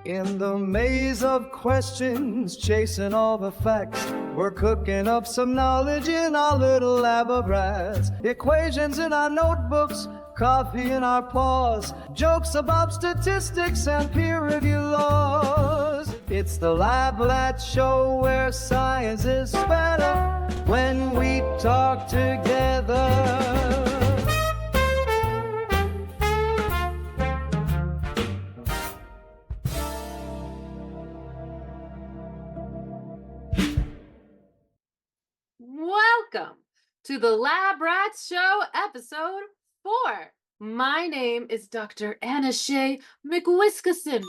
In the maze of questions, chasing all the facts, we're cooking up some knowledge in our little lab of rats. Equations in our notebooks, coffee in our paws, jokes about statistics and peer review laws. It's the Lab Lat Show where science is better when we talk together. Welcome to the Lab Rats Show, episode 4. My name is Dr. Anousheh McWhiskerson,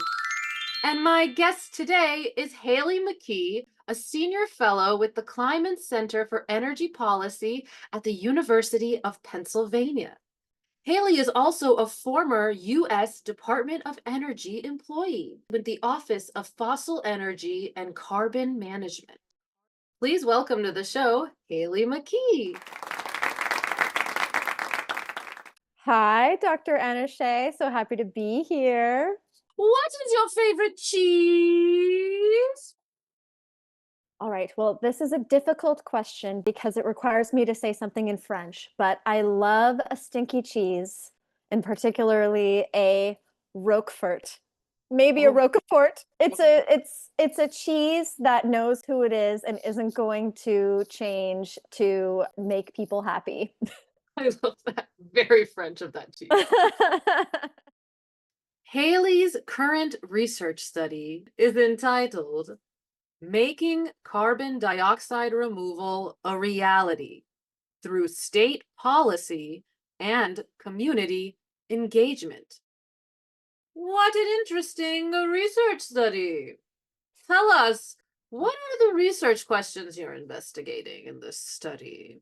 and my guest today is Haley McKey, a senior fellow with the Kleinman Center for Energy Policy at the University of Pennsylvania. Haley is also a former U.S. Department of Energy employee with the Office of Fossil Energy and Carbon Management. Please welcome to the show, Haley McKey. Hi, Dr. Anousheh. So happy to be here. What is your favorite cheese? All right. Well, this is a difficult question because it requires me to say something in French, but I love a stinky cheese, and particularly a Roquefort. Maybe a Roquefort. It's a cheese that knows who it is and isn't going to change to make people happy. I love that. Very French of that cheese. Haley's current research study is entitled Making Carbon Dioxide Removal a Reality Through State Policy and Community Engagement. What an interesting research study. Tell us, what are the research questions you're investigating in this study?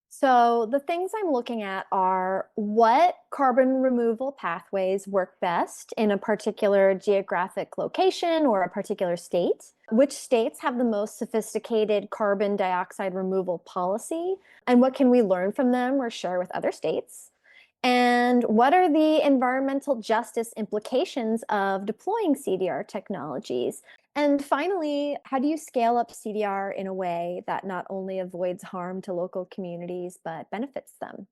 So the things I'm looking at are what carbon removal pathways work best in a particular geographic location or a particular state, which states have the most sophisticated carbon dioxide removal policy, and what can we learn from them or share with other states, and what are the environmental justice implications of deploying CDR technologies? And finally, how do you scale up CDR in a way that not only avoids harm to local communities, but benefits them?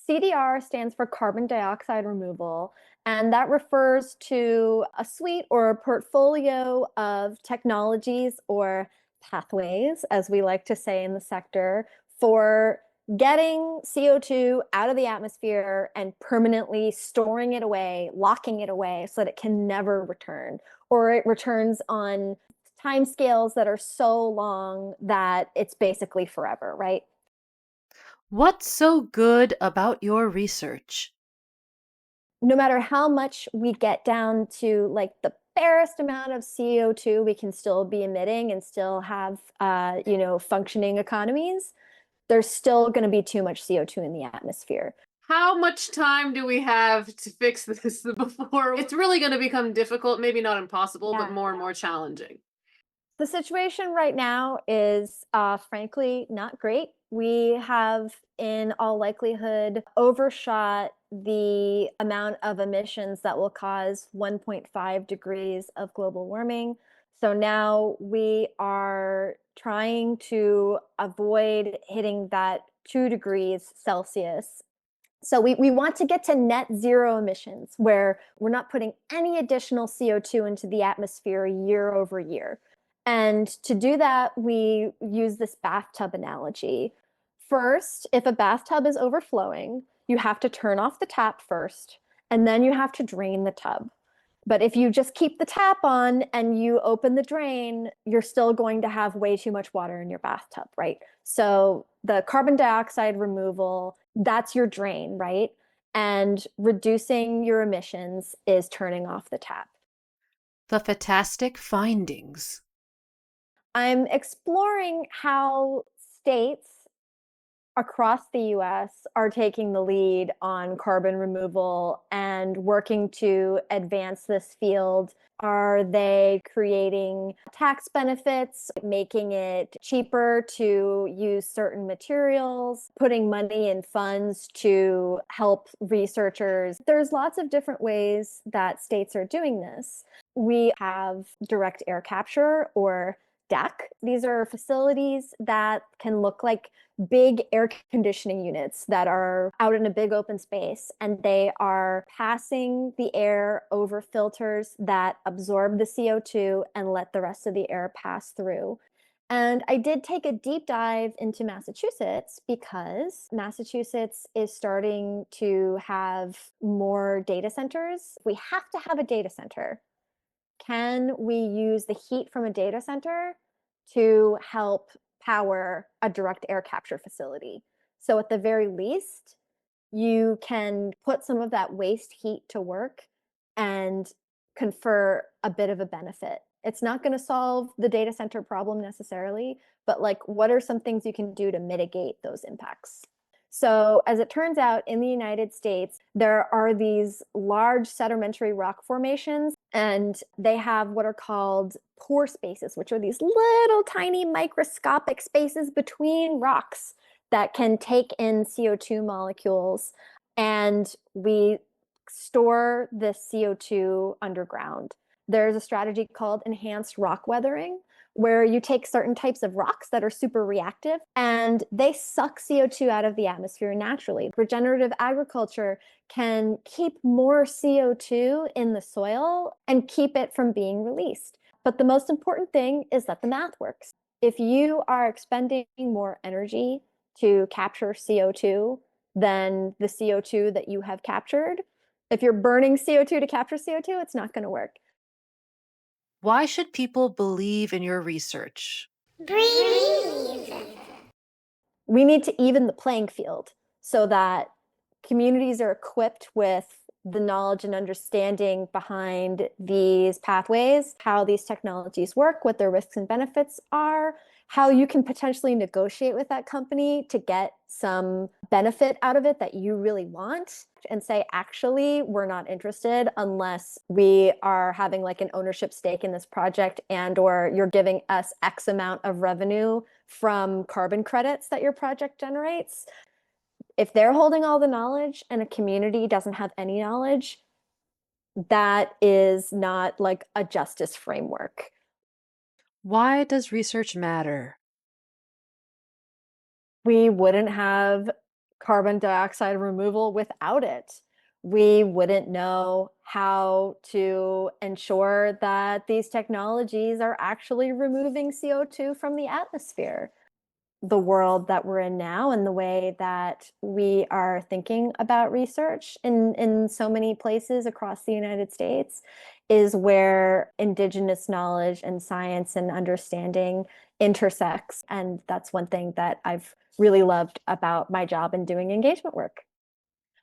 CDR stands for carbon dioxide removal, and that refers to a suite or a portfolio of technologies or pathways, as we like to say in the sector, for getting CO2 out of the atmosphere and permanently storing it away, locking it away so that it can never return, or it returns on timescales that are so long that it's basically forever, right? What's so good about your research? No matter how much we get down to like the barest amount of CO2 we can still be emitting and still have, functioning economies, there's still going to be too much CO2 in the atmosphere. How much time do we have to fix this before it's really going to become difficult, maybe not impossible, but more and more challenging? The situation right now is, frankly, not great. We have, in all likelihood, overshot the amount of emissions that will cause 1.5 degrees of global warming. So now we are trying to avoid hitting that 2 degrees Celsius. So we want to get to net zero emissions, where we're not putting any additional CO2 into the atmosphere year over year. And to do that, we use this bathtub analogy. First, if a bathtub is overflowing, you have to turn off the tap first, and then you have to drain the tub. But if you just keep the tap on and you open the drain, you're still going to have way too much water in your bathtub, right? So the carbon dioxide removal, that's your drain, right? And reducing your emissions is turning off the tap. The fantastic findings. I'm exploring how states across the US are taking the lead on carbon removal and working to advance this field. Are they creating tax benefits, making it cheaper to use certain materials, putting money in funds to help researchers? There's lots of different ways that states are doing this. We have direct air capture, or DAC. These are facilities that can look like big air conditioning units that are out in a big open space, and they are passing the air over filters that absorb the CO2 and let the rest of the air pass through. And I did take a deep dive into Massachusetts because Massachusetts is starting to have more data centers. We have to have a data center. Can we use the heat from a data center to help power a direct air capture facility? So at the very least, you can put some of that waste heat to work and confer a bit of a benefit. It's not going to solve the data center problem necessarily, but like, what are some things you can do to mitigate those impacts? So as it turns out, in the United States, there are these large sedimentary rock formations, and they have what are called pore spaces, which are these little tiny microscopic spaces between rocks that can take in CO2 molecules. And we store the CO2 underground. There's a strategy called enhanced rock weathering, where you take certain types of rocks that are super reactive and they suck CO2 out of the atmosphere naturally. Regenerative agriculture can keep more CO2 in the soil and keep it from being released. But the most important thing is that the math works. If you are expending more energy to capture CO2 than the CO2 that you have captured, if you're burning CO2 to capture CO2, it's not going to work. Why should people believe in your research? Breathe. We need to even the playing field so that communities are equipped with the knowledge and understanding behind these pathways, how these technologies work, what their risks and benefits are, how you can potentially negotiate with that company to get some benefit out of it that you really want, and say, actually, we're not interested unless we are having like an ownership stake in this project, and or you're giving us X amount of revenue from carbon credits that your project generates. If they're holding all the knowledge and a community doesn't have any knowledge, that is not like a justice framework. Why does research matter? We wouldn't have carbon dioxide removal without it. We wouldn't know how to ensure that these technologies are actually removing CO2 from the atmosphere. The world that we're in now and the way that we are thinking about research in so many places across the United States is where Indigenous knowledge and science and understanding intersects. And that's one thing that I've really loved about my job in doing engagement work.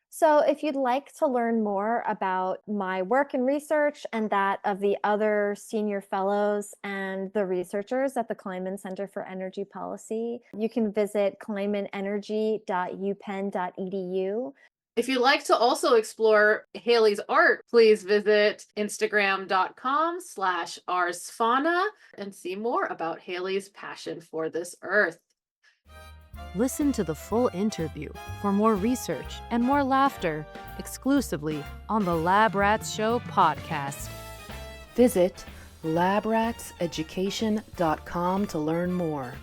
So if you'd like to learn more about my work and research and that of the other senior fellows and the researchers at the Kleinman Center for Energy Policy, you can visit kleinmanenergy.upenn.edu. If you'd like to also explore Haley's art, please visit instagram.com/arsfauna and see more about Haley's passion for this earth. Listen to the full interview for more research and more laughter exclusively on the Lab Rats Show podcast. Visit labratseducation.com to learn more.